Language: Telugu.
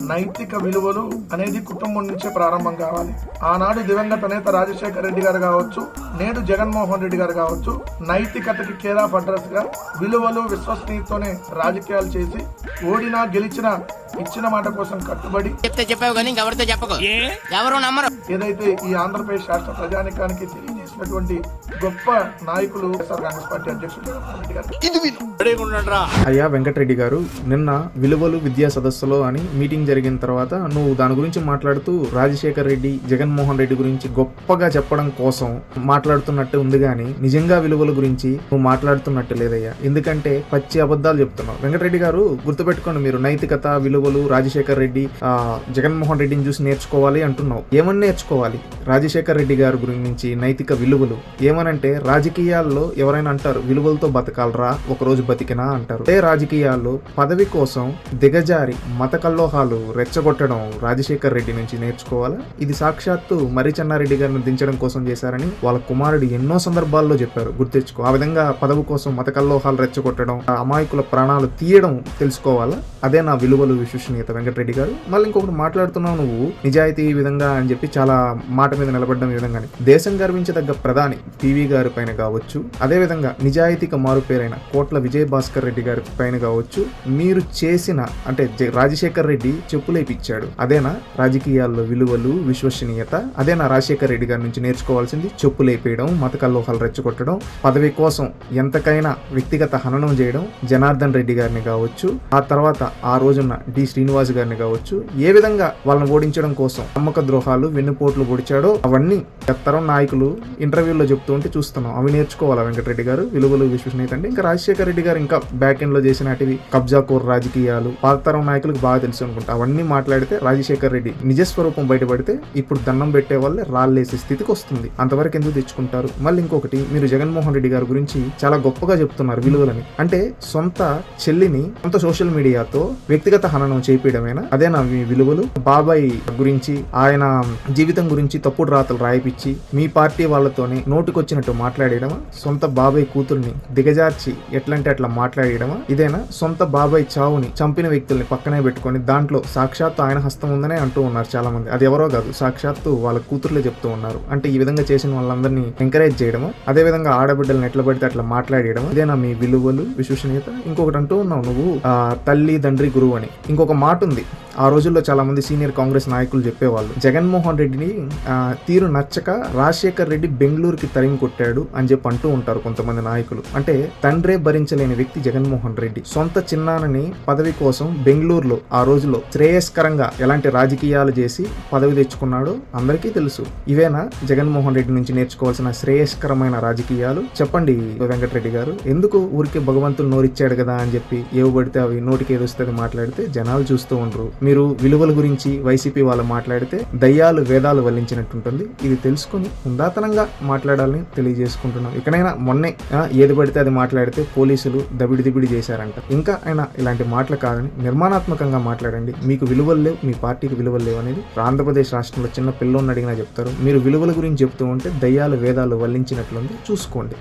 నైతిక విలువలు అనేది కుటుంబం నుంచే ప్రారంభం కావాలి. ఆనాడు దివంగత నేత రాజశేఖర రెడ్డి గారు కావచ్చు, నేడు జగన్మోహన్ రెడ్డి గారు కావచ్చు, నైతికతకి కేర్ ఆఫ్ అడ్రస్ గా విలువలు విశ్వసనీయతోనే రాజకీయాలు చేసి ఓడినా గెలిచినా ఇచ్చిన మాట కోసం కట్టుబడి ఏదైతే ఈ ఆంధ్రప్రదేశ్ రాష్ట్ర ప్రజానికానికి తెలియజేసినటువంటి గొప్ప నాయకులు వైఎస్ఆర్ కాంగ్రెస్ పార్టీ అధ్యక్షుడు అయ్యా వెంకటరెడ్డి గారు, నిన్న విలువలు విద్యా సదస్సులో అని మీటింగ్ జరిగిన తర్వాత నువ్వు దాని గురించి మాట్లాడుతూ రాజశేఖర్ రెడ్డి, జగన్మోహన్ రెడ్డి గురించి గొప్పగా చెప్పడం కోసం మాట్లాడుతున్నట్టు ఉంది గానీ నిజంగా విలువల గురించి నువ్వు మాట్లాడుతున్నట్టు లేదయ్యా. ఎందుకంటే పచ్చి అబద్ధాలు చెప్తున్నావు. వెంకటరెడ్డి గారు గుర్తుపెట్టుకోండి, మీరు నైతికత, విలువలు, రాజశేఖర్ రెడ్డి, జగన్మోహన్ రెడ్డిని చూసి నేర్చుకోవాలి అంటున్నావు. ఏమని నేర్చుకోవాలి? రాజశేఖర్ రెడ్డి గారి గురించి నైతిక విలువలు ఏమనంటే, రాజకీయాల్లో ఎవరైనా అంటారు విలువలతో బతకాలరా ఒకరోజు బతికినా అంటారు. అదే రాజకీయాల్లో పదవి కోసం దిగజారి మత కల్లోహాలు రెచ్చగొట్టడం రాజశేఖర్ రెడ్డి నుంచి నేర్చుకోవాలా? ఇది సాక్షాత్తు మర్రి చెన్నారెడ్డి గారిని దించడం కోసం చేశారని వాళ్ళ కుమారుడు ఎన్నో సందర్భాల్లో చెప్పారు. గుర్తించుకో. ఆ విధంగా పదవి కోసం మత కల్లోహాలు రెచ్చగొట్టడం, అమాయకుల ప్రాణాలు తీయడం తెలుసుకోవాలా? అదే నా విలువలు, విశ్వసనీయత. వెంకటరెడ్డి గారు మళ్ళీ ఇంకొకటి మాట్లాడుతున్నావు నువ్వు, నిజాయితీ ఈ విధంగా అని చెప్పి చాలా మాట మీద నిలబడ్డం. ఈ విధంగానే దేశం గర్వించదగ్గ ప్రధాని పివి గారి పైన కావచ్చు, అదేవిధంగా నిజాయితీకి మారు పేరైన కోట్ల విజయ్ భాస్కర్ రెడ్డి గారి పైన కావచ్చు, మీరు చేసిన అంటే రాజశేఖర్ రెడ్డి చెప్పులేపిచ్చాడు. అదేనా రాజకీయాల్లో విలువలు, విశ్వసనీయత? అదేనా రాజశేఖర్ రెడ్డి గారి నుంచి నేర్చుకోవాల్సింది? చెప్పులేపేయడం, మత కల్లోహాలు రెచ్చగొట్టడం, పదవి కోసం ఎంతకైనా వ్యక్తిగత హననం చేయడం. జనార్దన్ రెడ్డి గారిని కావచ్చు, ఆ తర్వాత ఆ రోజున్న డి శ్రీనివాస్ గారిని కావచ్చు, ఏ విధంగా వాళ్ళని ఓడించడం కోసం నమ్మక ద్రోహాలు, వెన్నుపోట్లు పొడిచాడో అవన్నీ తరం నాయకులు ఇంటర్వ్యూల్లో చెప్తూ ఉంటే చూస్తున్నాం. అవి నేర్చుకోవాలా వెంకటరెడ్డి గారు? విలువలు, విశ్వసనీయత అంటే ఇంకా రాజశేఖర రెడ్డి గారు ఇంకా బ్యాక్ ఎండ్ లో చేసినటివి కబ్జా కోర్ రాజకీయాలు పాతరం నాయకులకు బాగా తెలుసు అనుకుంటా. అవన్నీ మాట్లాడితే రాజశేఖర రెడ్డి నిజస్వరూపం బయటపడితే ఇప్పుడు దండం పెట్టే వాళ్ళే రాళ్ళేసే స్థితికి వస్తుంది. అంతవరకు ఎందుకు తెచ్చుకుంటారు? మళ్ళీ ఇంకొకటి, మీరు జగన్మోహన్ రెడ్డి గారి గురించి చాలా గొప్పగా చెప్తున్నారు విలువలని. అంటే సొంత చెల్లిని సొంత సోషల్ మీడియాతో వ్యక్తిగత హననం చేయించడమేనా? అదేనా మీ విలువలు? బాబాయ్ గురించి, ఆయన జీవితం గురించి తప్పుడు రాతలు రాయిపించి మీ పార్టీ వాళ్ళతోనే నోటికొచ్చినట్టు మాట్లాడేయడమా? సొంత బాబాయ్ కూతుర్ని దిగజార్చి ఎట్లంటే అట్లా మాట్లాడేయడమా? ఇదేనా? సొంత బాబాయ్ చావుని చంపిన వ్యక్తుల్ని పక్కనే పెట్టుకొని దాంట్లో సాక్షాత్తు ఆయన హస్తం ఉందనే అంటూ ఉన్నారు చాలా మంది. అది ఎవరో కాదు, సాక్షాత్తు వాళ్ళ కూతుర్లే చెప్తూ ఉన్నారు. అంటే ఈ విధంగా చేసిన వాళ్ళందరినీ ఎంకరేజ్ చేయడమా? అదే విధంగా ఆడబిడ్డలను ఎట్లా పడితే అట్లా మాట్లాడేయడం ఇదేనా మీ విలువలు, విశ్వసనీయత? ఇంకొకటి అంటూ ఉన్నావు నువ్వు, తల్లి తండ్రి గురువు అని. ఇంకొక మాట ఉంది, ఆ రోజుల్లో చాలా మంది సీనియర్ కాంగ్రెస్ నాయకులు చెప్పేవాళ్ళు, జగన్మోహన్ రెడ్డిని తీరు నచ్చక రాజశేఖర్ రెడ్డి బెంగళూరుకి తరిమి కొట్టాడు అని చెప్పి అంటూ ఉంటారు కొంతమంది నాయకులు. అంటే తండ్రే భరించలేని వ్యక్తి జగన్మోహన్ రెడ్డి. సొంత చిన్నానని పదవి కోసం బెంగళూరులో ఆ రోజుల్లో శ్రేయస్కరంగా ఎలాంటి రాజకీయాలు చేసి పదవి తెచ్చుకున్నాడో అందరికీ తెలుసు. ఇవేనా జగన్మోహన్ రెడ్డి నుంచి నేర్చుకోవాల్సిన శ్రేయస్కరమైన రాజకీయాలు? చెప్పండి వెంకటరెడ్డి గారు. ఎందుకు ఊరికి భగవంతుడు నోరిచ్చాడు కదా అని చెప్పి ఏవి పడితే అవి నోటికి ఏదొస్తుంది మాట్లాడితే జనాలు చూస్తూ ఉండరు. మీరు విలువల గురించి వైసీపీ వాళ్ళు మాట్లాడితే దయ్యాలు వేదాలు వల్లించినట్టుంటుంది. ఇది తెలుసుకుని ఉందాతనంగా మాట్లాడాలని తెలియజేసుకుంటున్నాం. ఇకనైనా మొన్నే ఏది పడితే అది మాట్లాడితే పోలీసులు దబిడి చేశారంట. ఇంకా అయినా ఇలాంటి మాటలు కాదని నిర్మాణాత్మకంగా మాట్లాడండి. మీకు విలువలు లేవు, మీ పార్టీకి విలువలు లేవు అనేది ఆంధ్రప్రదేశ్ రాష్ట్రంలో చిన్న పిల్లోని అడిగినా చెప్తారు. మీరు విలువల గురించి చెప్తూ ఉంటే దయ్యాలు వేదాలు వల్లించినట్లుంది, చూసుకోండి.